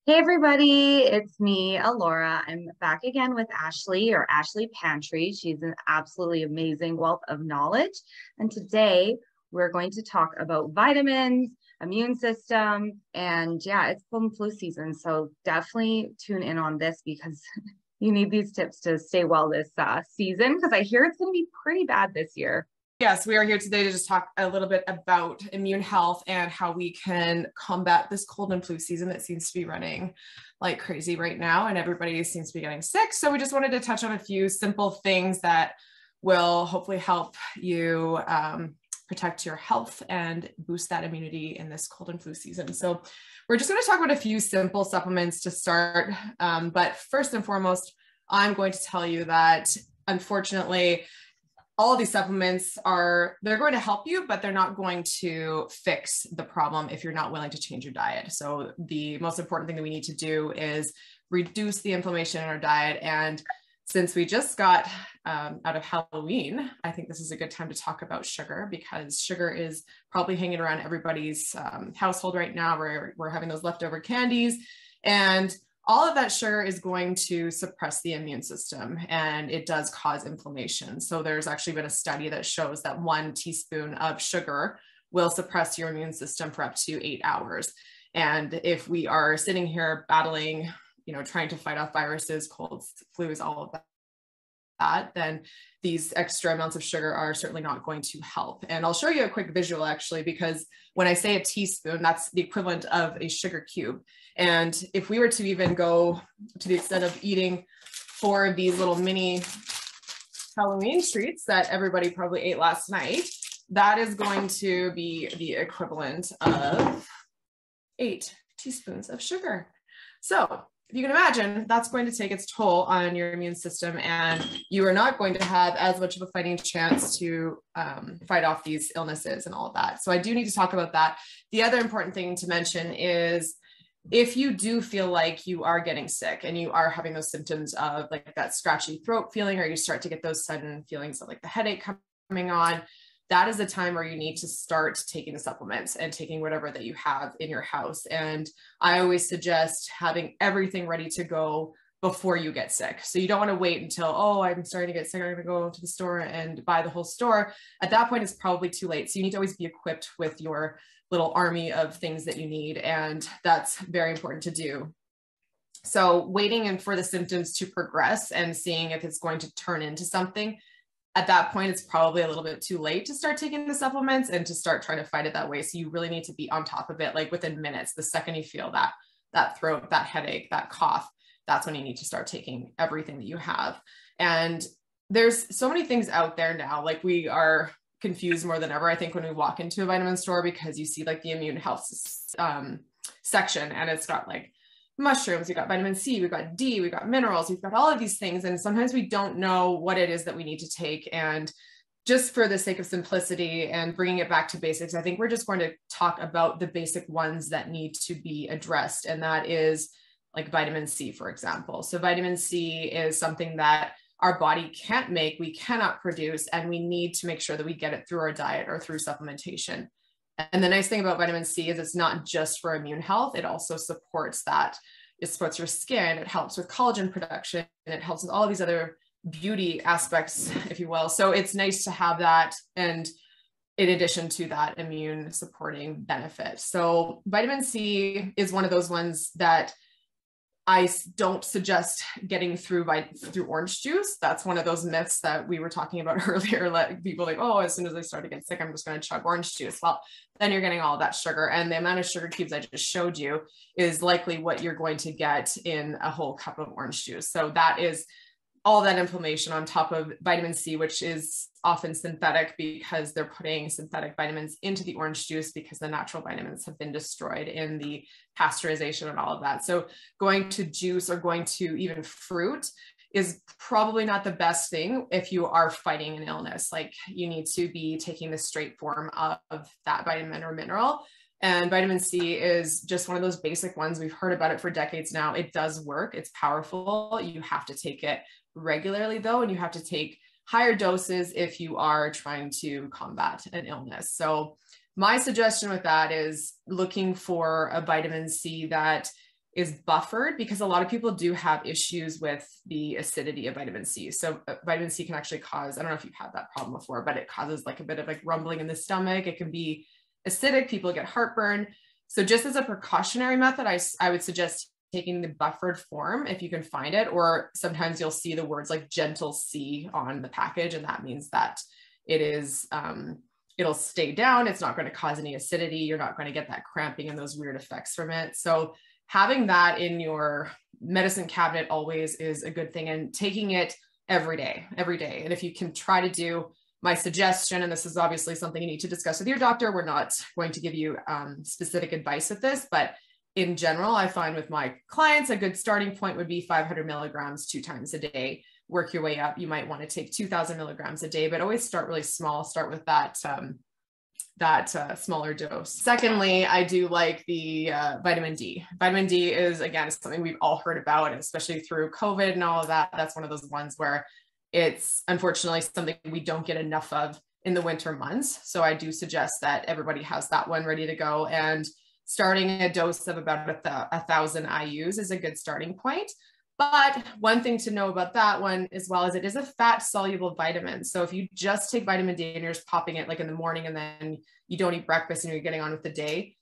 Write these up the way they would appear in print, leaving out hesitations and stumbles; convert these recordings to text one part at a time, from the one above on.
Hey everybody, it's me, ElleAura. I'm back again with Ashley or Ashley Pantry. She's an absolutely amazing wealth of knowledge. And today we're going to talk about vitamins, immune system, and yeah, it's cold and flu season. So definitely tune in on this because you need these tips to stay well this season because I hear it's going to be pretty bad this year. Yes, we are here today to just talk a little bit about immune health and how we can combat this cold and flu season that seems to be running like crazy right now, and everybody seems to be getting sick. So we just wanted to touch on a few simple things that will hopefully help you protect your health and boost that immunity in this cold and flu season. So we're just going to talk about a few simple supplements to start. But first and foremost, I'm going to tell you that unfortunately, all of these supplements they're going to help you, but they're not going to fix the problem if you're not willing to change your diet. So the most important thing that we need to do is reduce the inflammation in our diet. And since we just got out of Halloween, I think this is a good time to talk about sugar, because sugar is probably hanging around everybody's household right now. We're having those leftover candies, and all of that sugar is going to suppress the immune system, and it does cause inflammation. So there's actually been a study that shows that 1 teaspoon of sugar will suppress your immune system for up to 8 hours. And if we are sitting here battling, trying to fight off viruses, colds, flus, all of that, then these extra amounts of sugar are certainly not going to help. And I'll show you a quick visual actually, because when I say a teaspoon, that's the equivalent of a sugar cube. And if we were to even go to the extent of eating 4 of these little mini Halloween treats that everybody probably ate last night, that is going to be the equivalent of 8 teaspoons of sugar. So if you can imagine, that's going to take its toll on your immune system, and you are not going to have as much of a fighting chance to fight off these illnesses and all of that. So I do need to talk about that. The other important thing to mention is if you do feel like you are getting sick and you are having those symptoms of like that scratchy throat feeling, or you start to get those sudden feelings of like the headache coming on, that is the time where you need to start taking the supplements and taking whatever that you have in your house. And I always suggest having everything ready to go before you get sick. So you don't want to wait until, oh, I'm starting to get sick, I'm going to go to the store and buy the whole store. At that point, it's probably too late. So you need to always be equipped with your little army of things that you need. And that's very important to do. So waiting for the symptoms to progress and seeing if it's going to turn into something, at that point, it's probably a little bit too late to start taking the supplements and to start trying to fight it that way. So you really need to be on top of it, like within minutes. The second you feel that throat, that headache, that cough, that's when you need to start taking everything that you have. And there's so many things out there now, like we are confused more than ever, I think, when we walk into a vitamin store, because you see like the immune health section, and it's got like mushrooms, we've got vitamin C, we've got D, we've got minerals, we've got all of these things. And sometimes we don't know what it is that we need to take. And just for the sake of simplicity and bringing it back to basics, I think we're just going to talk about the basic ones that need to be addressed. And that is like vitamin C, for example. So vitamin C is something that our body can't make, we cannot produce, and we need to make sure that we get it through our diet or through supplementation. And the nice thing about vitamin C is it's not just for immune health. It also supports that. It supports your skin. It helps with collagen production. And it helps with all of these other beauty aspects, if you will. So it's nice to have that. And in addition to that immune supporting benefit. So vitamin C is one of those ones that I don't suggest getting through orange juice. That's one of those myths that we were talking about earlier. Like people like, oh, as soon as I start to get sick, I'm just going to chug orange juice. Well, then you're getting all of that sugar. And the amount of sugar cubes I just showed you is likely what you're going to get in a whole cup of orange juice. So that is all that inflammation on top of vitamin C, which is often synthetic because they're putting synthetic vitamins into the orange juice because the natural vitamins have been destroyed in the pasteurization and all of that. So going to juice or going to even fruit is probably not the best thing if you are fighting an illness. Like you need to be taking the straight form of that vitamin or mineral. And vitamin C is just one of those basic ones. We've heard about it for decades now. It does work. It's powerful. You have to take it regularly though, and you have to take higher doses if you are trying to combat an illness. So my suggestion with that is looking for a vitamin C that is buffered, because a lot of people do have issues with the acidity of vitamin C. So vitamin C can actually cause, I don't know if you've had that problem before, but it causes like a bit of like rumbling in the stomach. It can be acidic, people get heartburn. So just as a precautionary method, I would suggest taking the buffered form if you can find it, or sometimes you'll see the words like gentle C on the package. And that means that it is, it'll stay down. It's not going to cause any acidity. You're not going to get that cramping and those weird effects from it. So having that in your medicine cabinet always is a good thing, and taking it every day. And if you can try to do my suggestion, and this is obviously something you need to discuss with your doctor, we're not going to give you specific advice with this, but in general, I find with my clients, a good starting point would be 500 milligrams 2 times a day. Work your way up. You might want to take 2,000 milligrams a day, but always start really small. Start with that smaller dose. Secondly, I do like the vitamin D. Vitamin D is, again, something we've all heard about, and especially through COVID and all of that. That's one of those ones where it's unfortunately something we don't get enough of in the winter months. So I do suggest that everybody has that one ready to go, and starting a dose of about 1,000 IUs is a good starting point. But one thing to know about that one as well is it is a fat soluble vitamin. So if you just take vitamin D and you're just popping it like in the morning and then you don't eat breakfast and you're getting on with the day,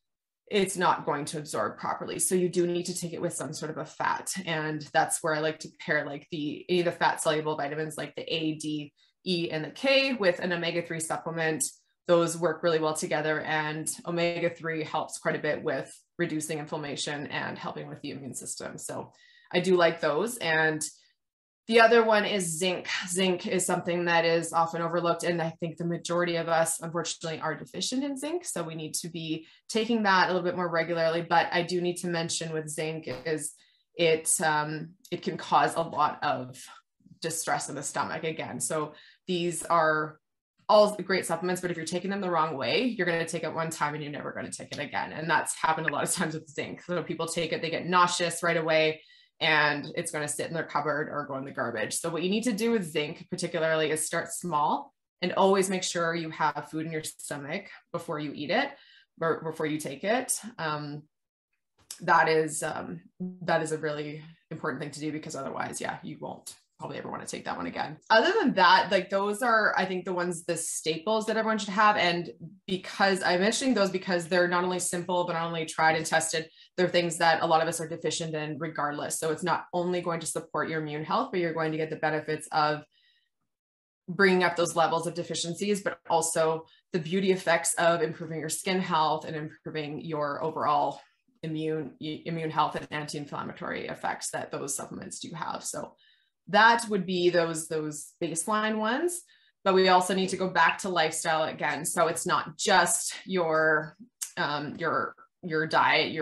it's not going to absorb properly. So you do need to take it with some sort of a fat. And that's where I like to pair like any of the fat soluble vitamins like the A, D, E, and the K with an omega-3 supplement. Those work really well together, and omega-3 helps quite a bit with reducing inflammation and helping with the immune system. So I do like those. And the other one is zinc. Zinc is something that is often overlooked, and I think the majority of us, unfortunately, are deficient in zinc. So we need to be taking that a little bit more regularly. But I do need to mention with zinc is it can cause a lot of distress in the stomach again. So these are all great supplements, but if you're taking them the wrong way, you're going to take it one time and you're never going to take it again. And that's happened a lot of times with zinc. So people take it, they get nauseous right away, and it's going to sit in their cupboard or go in the garbage. So what you need to do with zinc particularly is start small and always make sure you have food in your stomach before you eat it or before you take it. That is a really important thing to do, because otherwise, yeah, you won't probably ever want to take that one again. Other than that, like those are, I think, the staples that everyone should have. And because I'm mentioning those because they're not only simple, but not only tried and tested, they're things that a lot of us are deficient in regardless. So it's not only going to support your immune health, but you're going to get the benefits of bringing up those levels of deficiencies, but also the beauty effects of improving your skin health and improving your overall immune health and anti-inflammatory effects that those supplements do have. So that would be those baseline ones, but we also need to go back to lifestyle again. So it's not just your diet,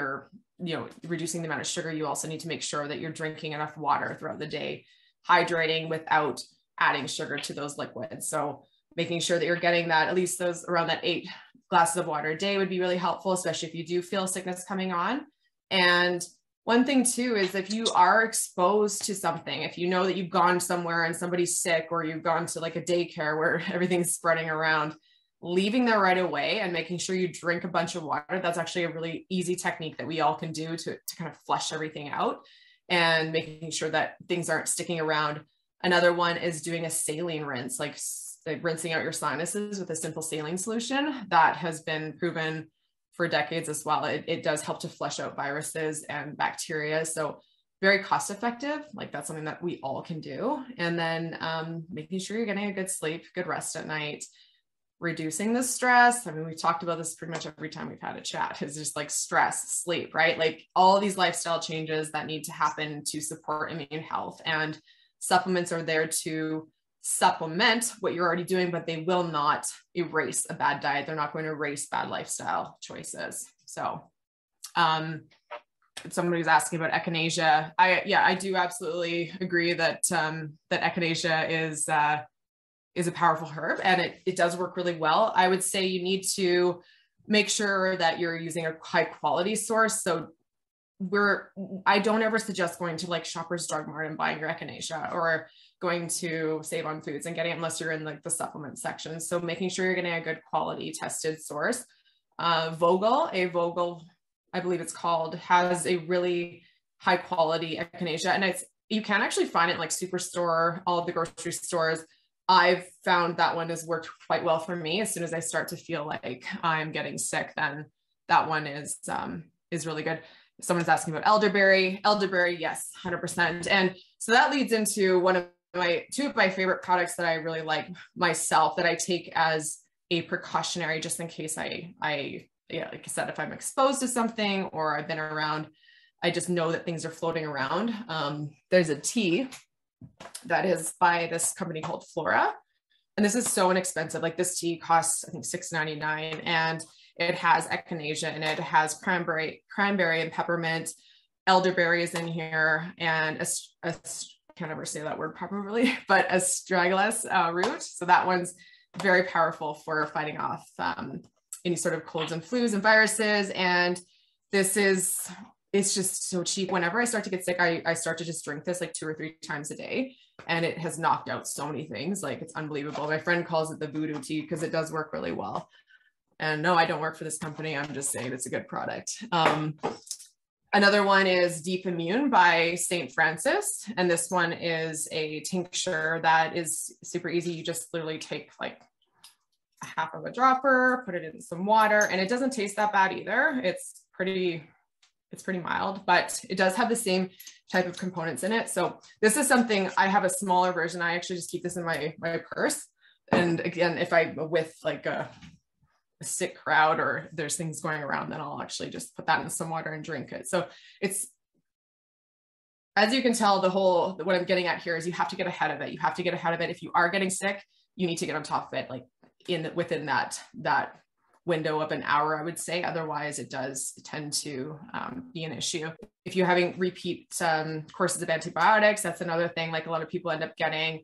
reducing the amount of sugar. You also need to make sure that you're drinking enough water throughout the day, hydrating without adding sugar to those liquids. So making sure that you're getting that, at least those around that 8 glasses of water a day would be really helpful, especially if you do feel sickness coming on. And one thing too is if you are exposed to something, if you know that you've gone somewhere and somebody's sick, or you've gone to like a daycare where everything's spreading around, leaving there right away and making sure you drink a bunch of water. That's actually a really easy technique that we all can do to kind of flush everything out and making sure that things aren't sticking around. Another one is doing a saline rinse, like rinsing out your sinuses with a simple saline solution. That has been proven for decades as well. It does help to flush out viruses and bacteria. So very cost effective. Like that's something that we all can do. And then making sure you're getting a good sleep, good rest at night, reducing the stress. I mean, we've talked about this pretty much every time we've had a chat. It's just like stress, sleep, right? Like all of these lifestyle changes that need to happen to support immune health, and supplements are there to supplement what you're already doing, but they will not erase a bad diet. They're not going to erase bad lifestyle choices. So somebody was asking about echinacea. I do absolutely agree that that echinacea is a powerful herb, and it does work really well. I would say you need to make sure that you're using a high quality source. So I don't ever suggest going to like Shoppers Drug Mart and buying your echinacea, or going to Save on Foods and getting it unless you're in like the supplement section. So making sure you're getting a good quality tested source. Vogel, I believe it's called, has a really high quality echinacea. And you can actually find it like Superstore, all of the grocery stores. I've found that one has worked quite well for me. As soon as I start to feel like I'm getting sick, then that one is really good. Someone's asking about elderberry. Elderberry, yes, 100%. And so that leads into two of my favorite products that I really like myself, that I take as a precautionary, just in case like I said, if I'm exposed to something or I've been around, I just know that things are floating around. There's a tea that is by this company called Flora. And this is so inexpensive. Like this tea costs, I think, $6.99, and it has echinacea and it has cranberry and peppermint. Elderberry is in here, and I can't ever say that word properly, but astragalus root. So that one's very powerful for fighting off any sort of colds and flus and viruses. And it's just so cheap. Whenever I start to get sick, I start to just drink this like 2 or 3 times a day. And it has knocked out so many things. Like, it's unbelievable. My friend calls it the voodoo tea because it does work really well. And no, I don't work for this company. I'm just saying it's a good product. Another one is Deep Immune by St. Francis. And this one is a tincture that is super easy. You just literally take like a half of a dropper, put it in some water, and it doesn't taste that bad either. It's pretty mild, but it does have the same type of components in it. So this is something, I have a smaller version. I actually just keep this in my purse. And again, if I'm with like a sick crowd or there's things going around, then I'll actually just put that in some water and drink it. So it's, as you can tell, what I'm getting at here is you have to get ahead of it. You have to get ahead of it. If you are getting sick, you need to get on top of it, like within that window of an hour, I would say. Otherwise, it does tend to be an issue. If you're having repeat courses of antibiotics, that's another thing. Like, a lot of people end up getting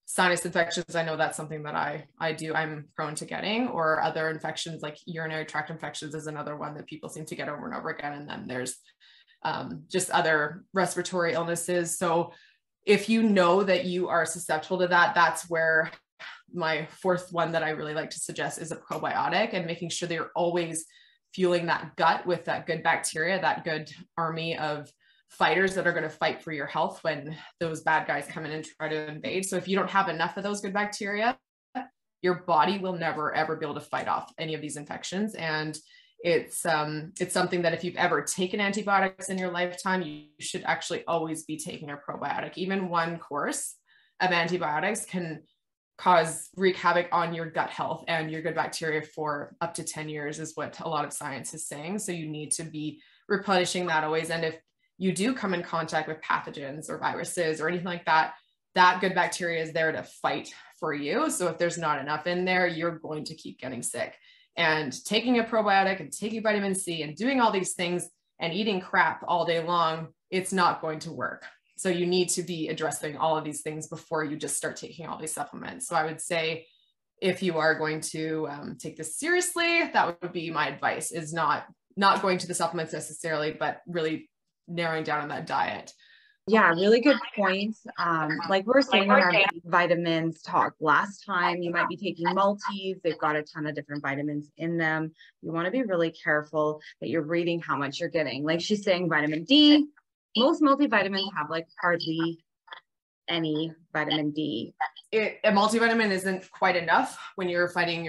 sinus infections. I know that's something that I do. I'm prone to getting, or other infections like urinary tract infections is another one that people seem to get over and over again. And then there's just other respiratory illnesses. So if you know that you are susceptible to that, that's where my fourth one that I really like to suggest is a probiotic, and making sure that you're always fueling that gut with that good bacteria, that good army of fighters that are going to fight for your health when those bad guys come in and try to invade. So if you don't have enough of those good bacteria, your body will never, ever be able to fight off any of these infections. And it's something that if you've ever taken antibiotics in your lifetime, you should actually always be taking a probiotic. Even one course of antibiotics can wreak havoc on your gut health and your good bacteria for up to 10 years is what a lot of science is saying. So you need to be replenishing that always. And if you do come in contact with pathogens or viruses or anything like that, that good bacteria is there to fight for you. So if there's not enough in there, you're going to keep getting sick. And taking a probiotic and taking vitamin C and doing all these things and eating crap all day long, it's not going to work. So you need to be addressing all of these things before you just start taking all these supplements. So I would say, if you are going to take this seriously, that would be my advice, is not going to the supplements necessarily, but really narrowing down on that diet. Yeah, really good points. Like we were saying in our vitamins talk last time, you might be taking multis. They've got a ton of different vitamins in them. You want to be really careful that you're reading how much you're getting. Like she's saying, vitamin D. Most multivitamins have like hardly any vitamin D. A multivitamin isn't quite enough when you're fighting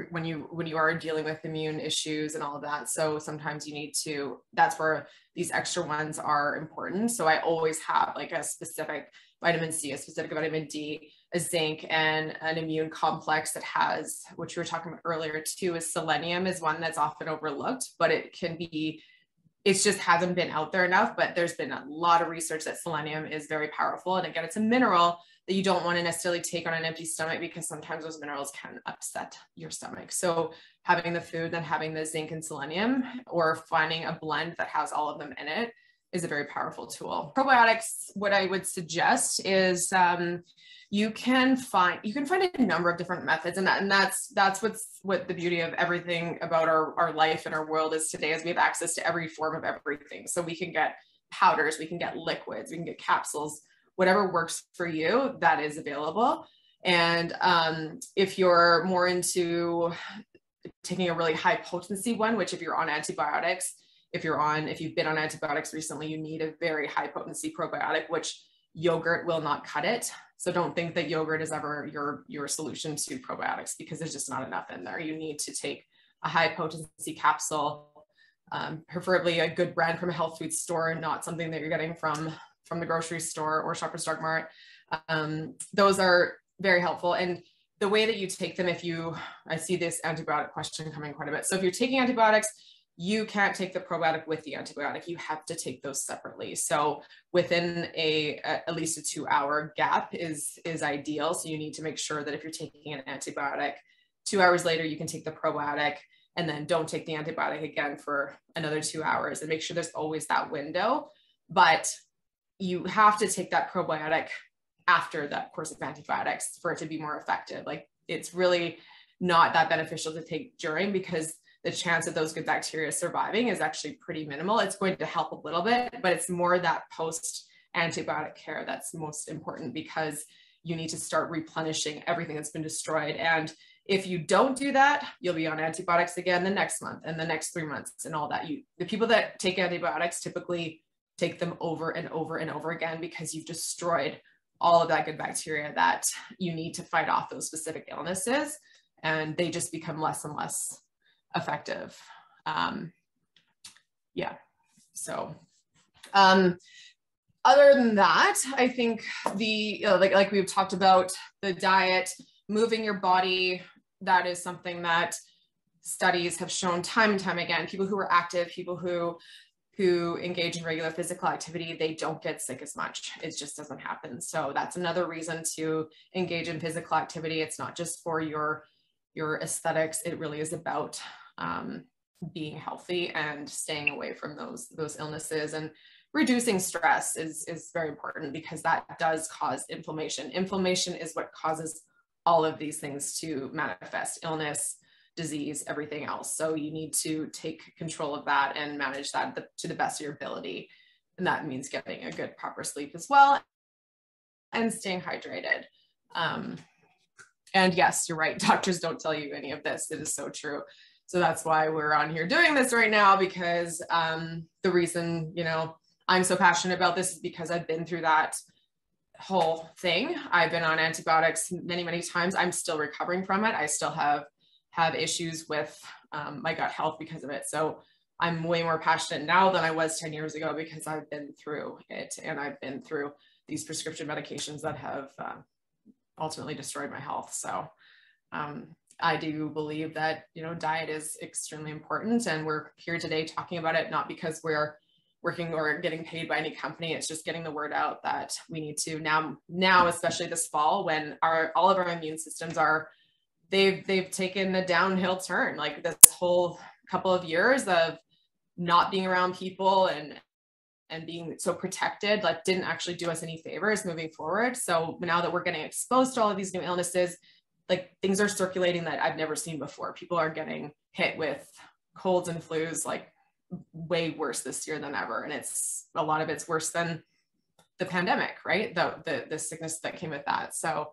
when you are dealing with immune issues and all of that. So sometimes you need to, that's where these extra ones are important. So I always have like a specific vitamin C, a specific vitamin D, a zinc, and an immune complex that has, which we were talking about earlier too, is selenium is one that's often overlooked, but it just hasn't been out there enough. But there's been a lot of research that selenium is very powerful. And again, it's a mineral that you don't want to necessarily take on an empty stomach, because sometimes those minerals can upset your stomach. So having the food, then having the zinc and selenium, or finding a blend that has all of them in it, is a very powerful tool. Probiotics, what I would suggest is you can find a number of different methods, and that's what the beauty of everything about our life and our world is today, is we have access to every form of everything. So we can get powders, we can get liquids, we can get capsules, whatever works for you, that is available. And if you're more into taking a really high potency one, which if you're on antibiotics, if you've been on antibiotics recently, you need a very high potency probiotic, which yogurt will not cut it. So don't think that yogurt is ever your solution to probiotics, because there's just not enough in there. You need to take a high potency capsule, preferably a good brand from a health food store, not something that you're getting from the grocery store or Shoppers Drug Mart. Those are very helpful. And the way that you take them, I see this antibiotic question coming quite a bit. So if you're taking antibiotics, you can't take the probiotic with the antibiotic. You have to take those separately. So within at least a 2-hour gap is ideal. So you need to make sure that if you're taking an antibiotic, 2 hours later, you can take the probiotic, and then don't take the antibiotic again for another 2 hours, and make sure there's always that window. But you have to take that probiotic after that course of antibiotics for it to be more effective. Like, it's really not that beneficial to take during, because the chance of those good bacteria surviving is actually pretty minimal. It's going to help a little bit, but it's more that post antibiotic care that's most important, because you need to start replenishing everything that's been destroyed. And if you don't do that, you'll be on antibiotics again the next month and the next 3 months and all that. The people that take antibiotics typically take them over and over and over again, because you've destroyed all of that good bacteria that you need to fight off those specific illnesses, and they just become less and less effective. So other than that, I think like we've talked about, the diet, moving your body, that is something that studies have shown time and time again. People who are active, people who engage in regular physical activity, they don't get sick as much. It just doesn't happen. So that's another reason to engage in physical activity. It's not just for your aesthetics. It really is about being healthy and staying away from those illnesses. And reducing stress is very important, because that does cause inflammation. Inflammation is what causes all of these things to manifest: illness, disease, everything else. So you need to take control of that and manage that to the best of your ability. And that means getting a good proper sleep as well, and staying hydrated. And yes, you're right. Doctors don't tell you any of this. It is so true. So that's why we're on here doing this right now, because the reason, I'm so passionate about this is because I've been through that whole thing. I've been on antibiotics many, many times. I'm still recovering from it. I still have issues with my gut health because of it. So I'm way more passionate now than I was 10 years ago, because I've been through it, and I've been through these prescription medications that have ultimately destroyed my health. So I do believe that, diet is extremely important, and we're here today talking about it, not because we're working or getting paid by any company. It's just getting the word out that we need to now, especially this fall, when all of our immune systems they've taken a downhill turn. Like, this whole couple of years of not being around people and being so protected, like, didn't actually do us any favors moving forward. So now that we're getting exposed to all of these new illnesses, like, things are circulating that I've never seen before. People are getting hit with colds and flus, like, way worse this year than ever. And a lot of it's worse than the pandemic, right? The sickness that came with that. So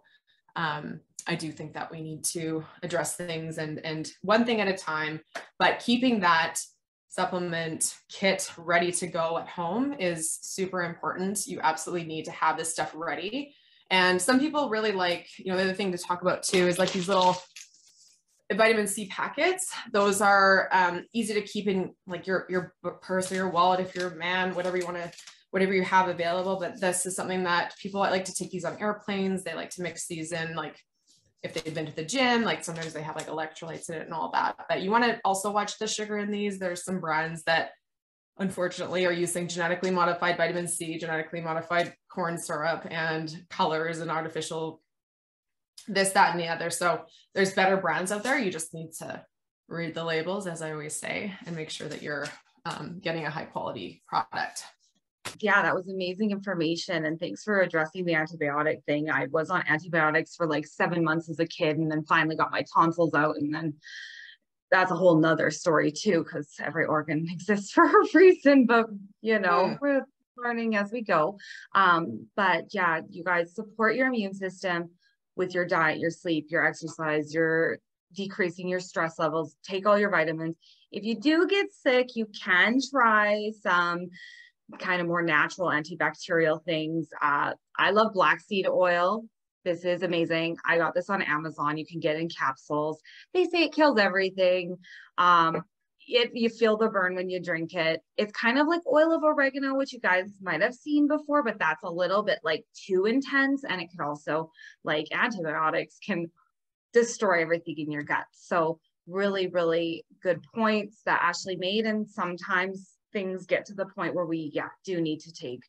I do think that we need to address things and one thing at a time, but keeping that supplement kit ready to go at home is super important. You absolutely need to have this stuff ready. And some people really like, the other thing to talk about too is like these little vitamin C packets. Those are easy to keep in like your purse or your wallet if you're a man, whatever you have available. But this is something that people like to take these on airplanes. They like to mix these in, like if they've been to the gym, like sometimes they have like electrolytes in it and all that. But you want to also watch the sugar in these. There's some brands that unfortunately are using genetically modified vitamin C, genetically modified corn syrup, and colors and artificial this, that, and the other. So there's better brands out there. You just need to read the labels, as I always say, and make sure that you're getting a high quality product. Yeah, that was amazing information. And thanks for addressing the antibiotic thing. I was on antibiotics for like 7 months as a kid, and then finally got my tonsils out. And then that's a whole nother story too, because every organ exists for a reason, but we're learning as we go. But yeah, you guys support your immune system with your diet, your sleep, your exercise, your decreasing your stress levels, take all your vitamins. If you do get sick, you can try some kind of more natural antibacterial things. I love black seed oil. This is amazing. I got this on Amazon. You can get it in capsules. They say it kills everything. You feel the burn when you drink it. It's kind of like oil of oregano, which you guys might have seen before, but that's a little bit like too intense. And it could also, like antibiotics, can destroy everything in your gut. So really, really good points that Ashley made. And sometimes things get to the point where we do need to take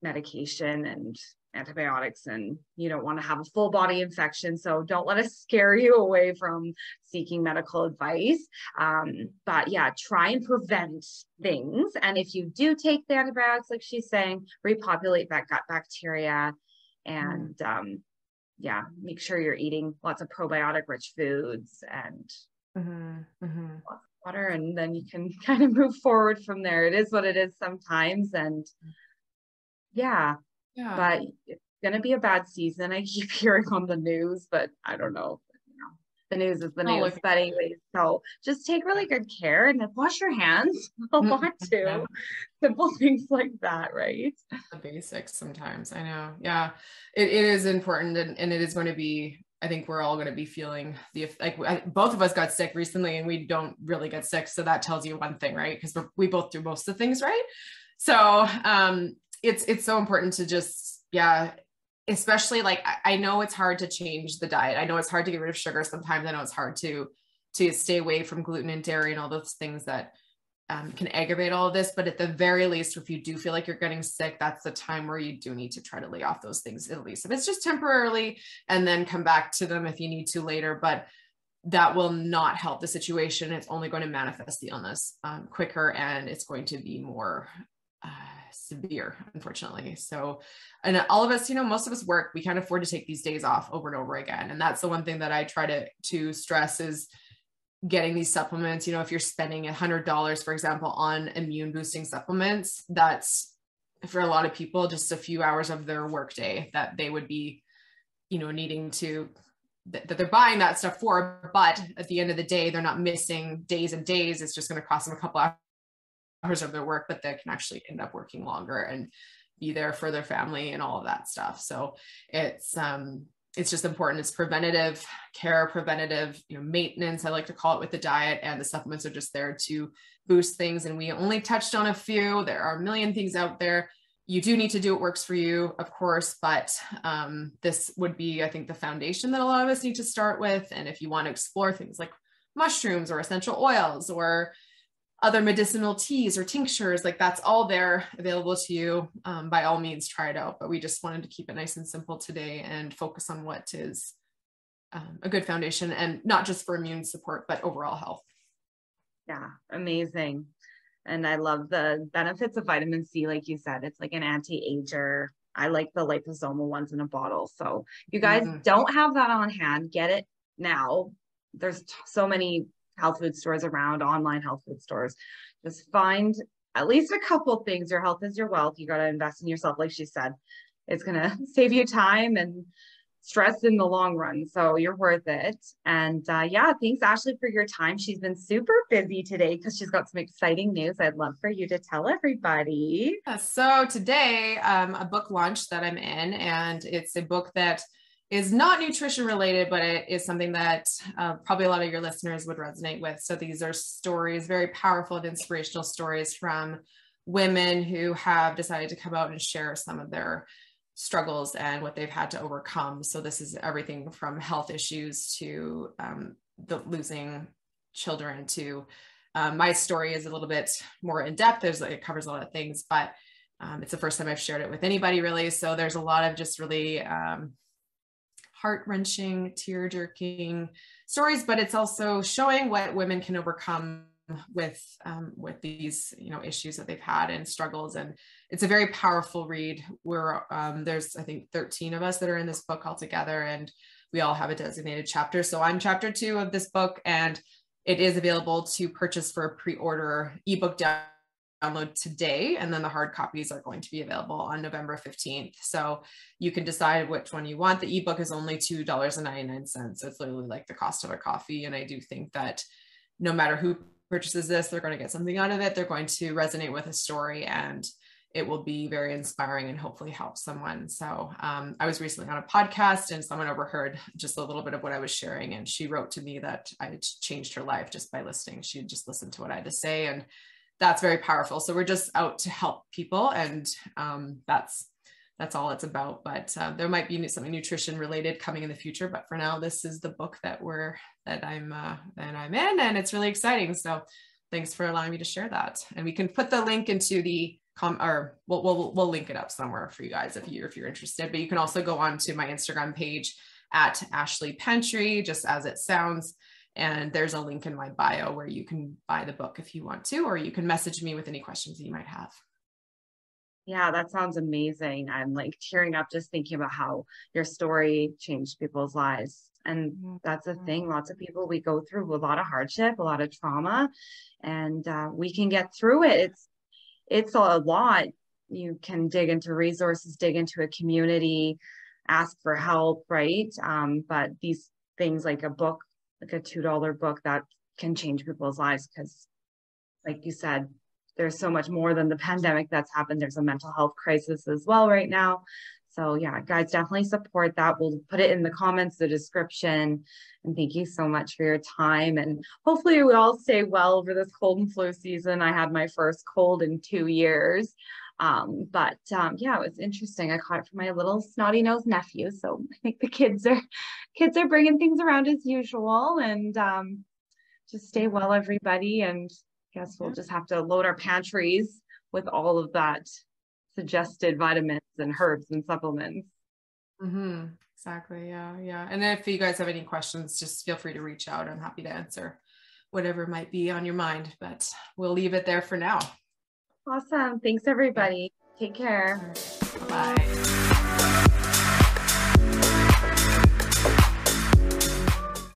medication and antibiotics, and you don't want to have a full body infection. So don't let us scare you away from seeking medical advice. But yeah, try and prevent things. And if you do take the antibiotics, like she's saying, repopulate that gut bacteria, and make sure you're eating lots of probiotic rich foods and lots of water, and then you can kind of move forward from there. It is what it is sometimes. And but it's going to be a bad season. I keep hearing on the news, but I don't know. The news is the news. But anyways, so just take really good care and wash your hands a lot too. Simple things like that, right? The basics sometimes. I know. Yeah, it is important, and it is going to be, I think we're all going to be feeling both of us got sick recently, and we don't really get sick. So that tells you one thing, right? Because we both do most of the things, right? So it's so important to just, especially like, I know it's hard to change the diet. I know it's hard to get rid of sugar. Sometimes I know it's hard to stay away from gluten and dairy and all those things that can aggravate all of this. But at the very least, if you do feel like you're getting sick, that's the time where you do need to try to lay off those things, at least if it's just temporarily, and then come back to them if you need to later. But that will not help the situation. It's only going to manifest the illness quicker, and it's going to be more severe, unfortunately. So, and all of us, most of us work, we can't afford to take these days off over and over again. And that's the one thing that I try to stress is getting these supplements. If you're spending $100, for example, on immune boosting supplements, that's for a lot of people, just a few hours of their workday that they would be, needing to, that they're buying that stuff for. But at the end of the day, they're not missing days and days. It's just going to cost them a couple hours of their work, but they can actually end up working longer and be there for their family and all of that stuff. So it's just important. It's preventative care, preventative, maintenance, I like to call it, with the diet, and the supplements are just there to boost things. And we only touched on a few. There are a million things out there. You do need to do what works for you, of course, but this would be, I think, the foundation that a lot of us need to start with. And if you want to explore things like mushrooms or essential oils or other medicinal teas or tinctures, like that's all there available to you. By all means, try it out. But we just wanted to keep it nice and simple today and focus on what is a good foundation, and not just for immune support, but overall health. Yeah, amazing. And I love the benefits of vitamin C. Like you said, it's like an anti-ager. I like the liposomal ones in a bottle. So if you guys don't have that on hand, get it now. There's so many health food stores around, online health food stores. Just find at least a couple things. Your health is your wealth. You got to invest in yourself. Like she said, it's going to save you time and stress in the long run. So you're worth it. And thanks, Ashley, for your time. She's been super busy today because she's got some exciting news. I'd love for you to tell everybody. So today, a book launch that I'm in, and it's a book that is not nutrition related, but it is something that probably a lot of your listeners would resonate with. So these are stories, very powerful and inspirational stories from women who have decided to come out and share some of their struggles and what they've had to overcome. So this is everything from health issues to the losing children to my story is a little bit more in depth. It covers a lot of things, but it's the first time I've shared it with anybody really. So there's a lot of just really heart-wrenching, tear-jerking stories, but it's also showing what women can overcome with these, issues that they've had and struggles. And it's a very powerful read. There's, I think, 13 of us that are in this book altogether, and we all have a designated chapter. So I'm chapter 2 of this book, and it is available to purchase for a pre-order ebook download today, and then the hard copies are going to be available on November 15th. So you can decide which one you want. The ebook is only $2.99. So it's literally like the cost of a coffee. And I do think that no matter who purchases this, they're going to get something out of it. They're going to resonate with a story, and it will be very inspiring and hopefully help someone. So I was recently on a podcast and someone overheard just a little bit of what I was sharing. And she wrote to me that I had changed her life just by listening. She just listened to what I had to say. And that's very powerful. So we're just out to help people. And that's all it's about. But there might be something nutrition related coming in the future. But for now, this is the book that I'm in, and it's really exciting. So thanks for allowing me to share that. And we can put the link into the or we'll link it up somewhere for you guys if you're interested. But you can also go on to my Instagram page at @𝒉𝒆, just as it sounds. And there's a link in my bio where you can buy the book if you want to, or you can message me with any questions that you might have. Yeah, that sounds amazing. I'm like tearing up just thinking about how your story changed people's lives. And that's the thing. Lots of people, we go through a lot of hardship, a lot of trauma, and we can get through it. It's a lot. You can dig into resources, dig into a community, ask for help, right? But these things like a book, like a $2 book, that can change people's lives, because like you said, there's so much more than the pandemic that's happened. There's a mental health crisis as well right now. So yeah, guys, definitely support that. We'll put it in the comments, the description. And thank you so much for your time. And hopefully we all stay well over this cold and flu season. I had my first cold in 2 years. Yeah, it was interesting. I caught it from my little snotty nosed nephew. So I think the kids are bringing things around as usual. And just stay well, everybody. And I guess we'll just have to load our pantries with all of that suggested vitamins and herbs and supplements. Exactly. Yeah. And if you guys have any questions, just feel free to reach out. I'm happy to answer whatever might be on your mind, but we'll leave it there for now. Awesome. Thanks, everybody. Take care. Bye.